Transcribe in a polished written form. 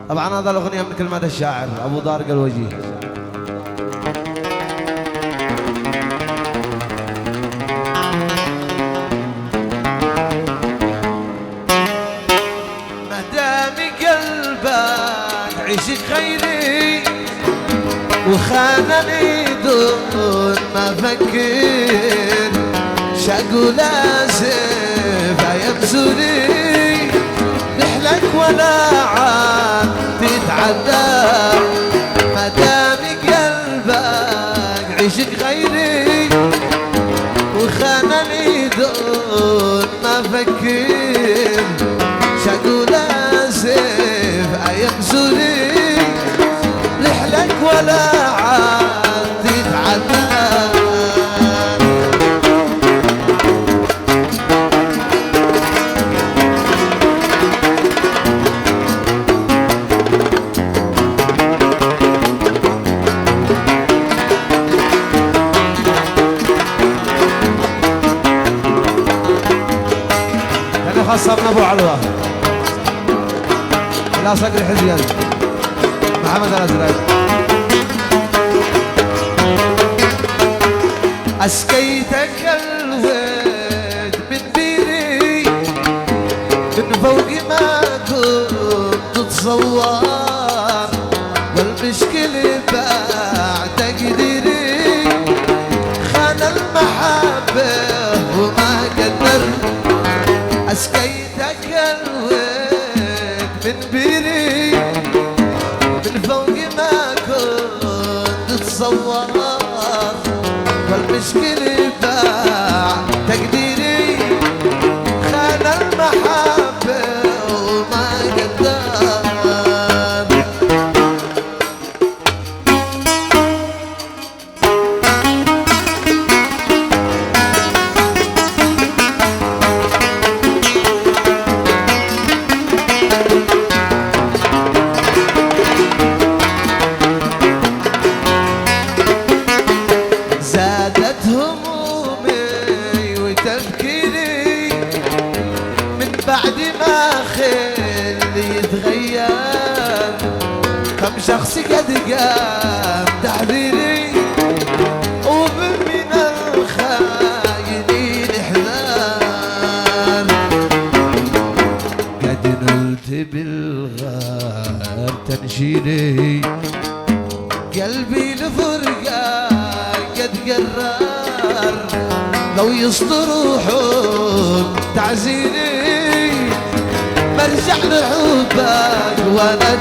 طبعا هذا الأغنية من كلمات الشاعر أبو طارق الوجيه. عشق غيري وخانني دون ما فكر شاقول اسف يمسوني نحلك ولا عاد تتعدى ما دام قلبك عشق غيري وخانني دون ما فكر شاقول اسف يمسوني ولا عاد تتعدى أنا خاصة من أبو علوة لا صقر حزين محمد الأزرق. أسقيتك الورد من بيري من فوق ما كنت تتصور والمشكلة بعد تقديري خان المحبة وما قدر. أسقيتك الورد من بيري من فوق ما كنت تتصور والمشكلة باع تقديري خان المحبة وما قدر. بعد ما خلي يتغير كم شخص قد قام تحذيري ومن الخاينين حذار قد نلت بالغار تنشيري قلبي لفرقة قد قرر لو يسطر حب تعزيري برجع لحبك وانا